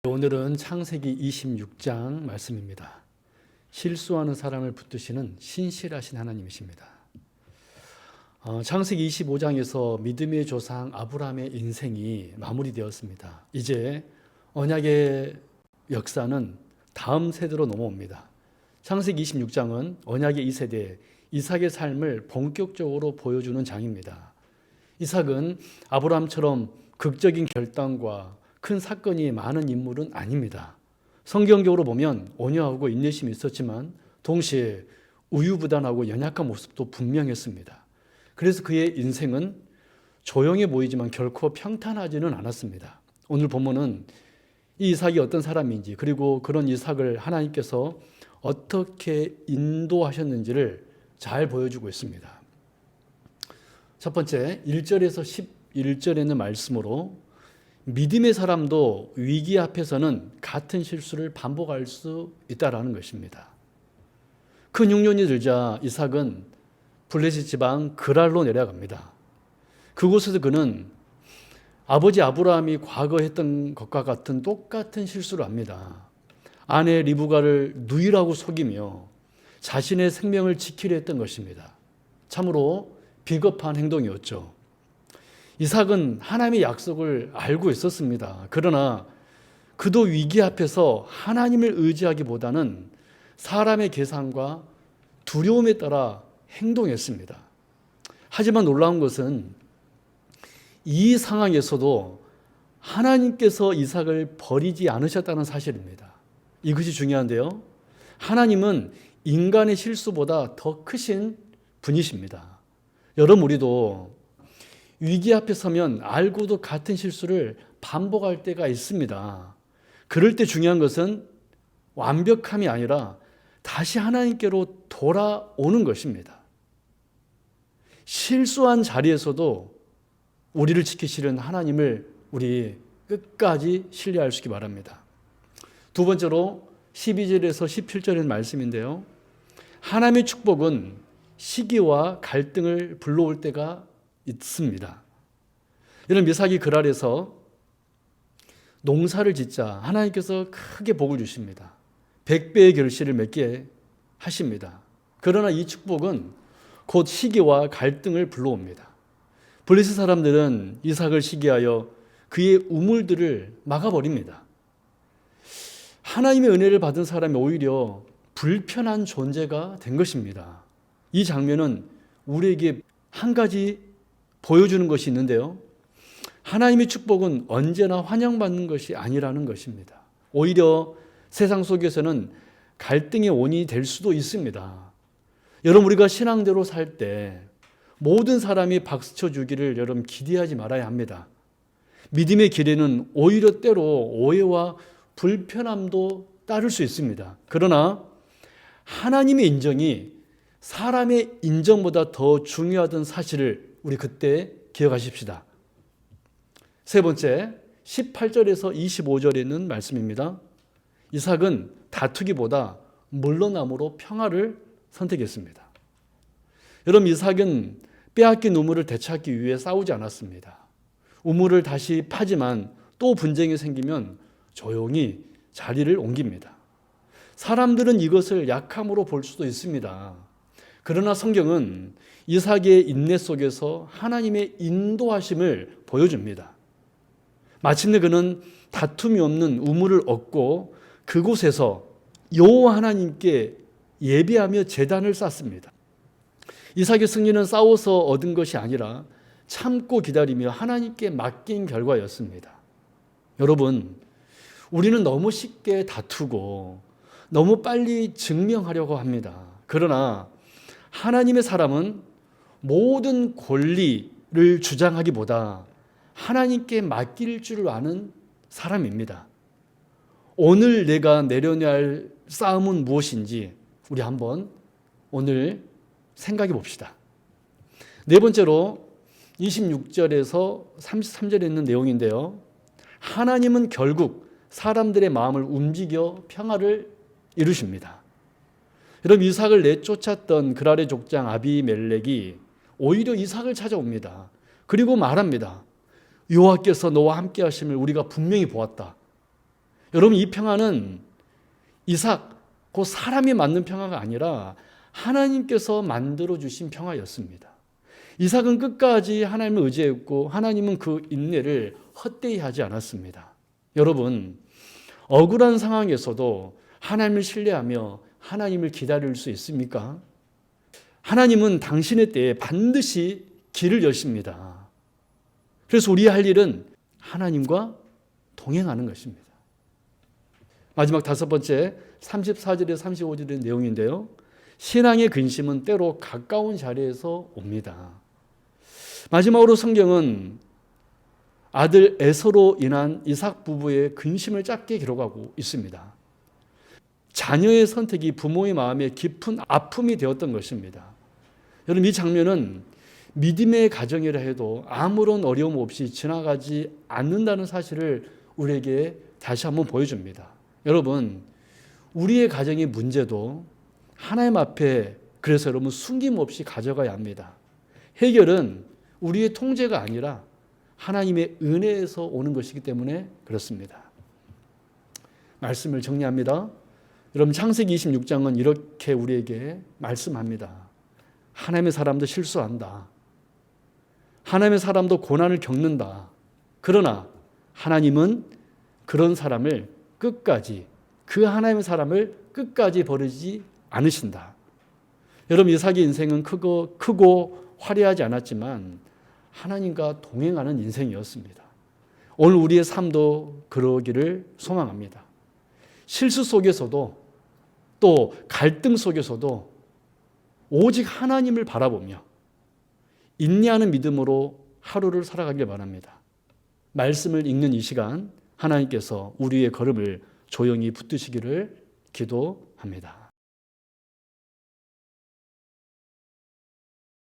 오늘은 창세기 26장 말씀입니다. 실수하는 사람을 붙드시는 신실하신 하나님이십니다. 창세기 25장에서 믿음의 조상 아브라함의 인생이 마무리되었습니다. 이제 언약의 역사는 다음 세대로 넘어옵니다. 창세기 26장은 언약의 2세대 이삭의 삶을 본격적으로 보여주는 장입니다. 이삭은 아브라함처럼 극적인 결단과 큰 사건이 많은 인물은 아닙니다. 성경적으로 보면 온유하고 인내심이 있었지만 동시에 우유부단하고 연약한 모습도 분명했습니다. 그래서 그의 인생은 조용해 보이지만 결코 평탄하지는 않았습니다. 오늘 본문은 이 이삭이 어떤 사람인지, 그리고 그런 이삭을 하나님께서 어떻게 인도하셨는지를 잘 보여주고 있습니다. 첫 번째 1절에서 11절에 있는 말씀으로 믿음의 사람도 위기 앞에서는 같은 실수를 반복할 수 있다라는 것입니다. 큰 흉년이 들자 이삭은 블레셋 지방 그랄로 내려갑니다. 그곳에서 그는 아버지 아브라함이 과거 했던 것과 같은 똑같은 실수를 합니다. 아내 리브가를 누이라고 속이며 자신의 생명을 지키려 했던 것입니다. 참으로 비겁한 행동이었죠. 이삭은 하나님의 약속을 알고 있었습니다. 그러나 그도 위기 앞에서 하나님을 의지하기보다는 사람의 계산과 두려움에 따라 행동했습니다. 하지만 놀라운 것은 이 상황에서도 하나님께서 이삭을 버리지 않으셨다는 사실입니다. 이것이 중요한데요. 하나님은 인간의 실수보다 더 크신 분이십니다. 여러분, 우리도 위기 앞에 서면 알고도 같은 실수를 반복할 때가 있습니다. 그럴 때 중요한 것은 완벽함이 아니라 다시 하나님께로 돌아오는 것입니다. 실수한 자리에서도 우리를 지키시는 하나님을 우리 끝까지 신뢰할 수 있기 바랍니다. 두 번째로 12절에서 17절의 말씀인데요. 하나님의 축복은 시기와 갈등을 불러올 때가 있습니다. 이런 이삭이 그랄에서 농사를 짓자 하나님께서 크게 복을 주십니다. 100배의 결실을 맺게 하십니다. 그러나 이 축복은 곧 시기와 갈등을 불러옵니다. 블레셋 사람들은 이삭을 시기하여 그의 우물들을 막아버립니다. 하나님의 은혜를 받은 사람이 오히려 불편한 존재가 된 것입니다. 이 장면은 우리에게 한 가지 보여주는 것이 있는데요. 하나님의 축복은 언제나 환영받는 것이 아니라는 것입니다. 오히려 세상 속에서는 갈등의 원인이 될 수도 있습니다. 여러분, 우리가 신앙대로 살 때 모든 사람이 박수 쳐주기를 여러분 기대하지 말아야 합니다. 믿음의 길에는 오히려 때로 오해와 불편함도 따를 수 있습니다. 그러나 하나님의 인정이 사람의 인정보다 더 중요하다는 사실을 우리 그때 기억하십시다. 세 번째 18절에서 25절에 있는 말씀입니다. 이삭은 다투기보다 물러남으로 평화를 선택했습니다. 여러분, 이삭은 빼앗긴 우물을 되찾기 위해 싸우지 않았습니다. 우물을 다시 파지만 또 분쟁이 생기면 조용히 자리를 옮깁니다. 사람들은 이것을 약함으로 볼 수도 있습니다. 그러나 성경은 이삭의 인내 속에서 하나님의 인도하심을 보여줍니다. 마침내 그는 다툼이 없는 우물을 얻고 그곳에서 여호와 하나님께 예배하며 제단을 쌓습니다. 이삭의 승리는 싸워서 얻은 것이 아니라 참고 기다리며 하나님께 맡긴 결과였습니다. 여러분, 우리는 너무 쉽게 다투고 너무 빨리 증명하려고 합니다. 그러나 하나님의 사람은 모든 권리를 주장하기보다 하나님께 맡길 줄 아는 사람입니다. 오늘 내가 내려야 할 싸움은 무엇인지 우리 한번 오늘 생각해 봅시다. 네 번째로 26절에서 33절에 있는 내용인데요. 하나님은 결국 사람들의 마음을 움직여 평화를 이루십니다. 여러분, 이삭을 내쫓았던 그랄의 족장 아비멜렉이 오히려 이삭을 찾아옵니다. 그리고 말합니다. 여호와께서 너와 함께 하심을 우리가 분명히 보았다. 여러분, 이 평화는 이삭, 그 사람이 만든 평화가 아니라 하나님께서 만들어 주신 평화였습니다. 이삭은 끝까지 하나님을 의지했고 하나님은 그 인내를 헛되이 하지 않았습니다. 여러분, 억울한 상황에서도 하나님을 신뢰하며 하나님을 기다릴 수 있습니까? 하나님은 당신의 때에 반드시 길을 여십니다. 그래서 우리의 할 일은 하나님과 동행하는 것입니다. 마지막 다섯 번째 34절에 35절의 내용인데요. 신앙의 근심은 때로 가까운 자리에서 옵니다. 마지막으로 성경은 아들 에서로 인한 이삭 부부의 근심을 짧게 기록하고 있습니다. 자녀의 선택이 부모의 마음에 깊은 아픔이 되었던 것입니다. 여러분, 이 장면은 믿음의 가정이라 해도 아무런 어려움 없이 지나가지 않는다는 사실을 우리에게 다시 한번 보여줍니다. 여러분, 우리의 가정의 문제도 하나님 앞에 그래서 여러분 숨김없이 가져가야 합니다. 해결은 우리의 통제가 아니라 하나님의 은혜에서 오는 것이기 때문에 그렇습니다. 말씀을 정리합니다. 여러분, 창세기 26장은 이렇게 우리에게 말씀합니다. 하나님의 사람도 실수한다. 하나님의 사람도 고난을 겪는다. 그러나 하나님은 그런 사람을 끝까지, 그 하나님의 사람을 끝까지 버리지 않으신다. 여러분, 이삭의 인생은 크고 화려하지 않았지만 하나님과 동행하는 인생이었습니다. 오늘 우리의 삶도 그러기를 소망합니다. 실수 속에서도 또 갈등 속에서도 오직 하나님을 바라보며 인내하는 믿음으로 하루를 살아가길 바랍니다. 말씀을 읽는 이 시간 하나님께서 우리의 걸음을 조용히 붙드시기를 기도합니다.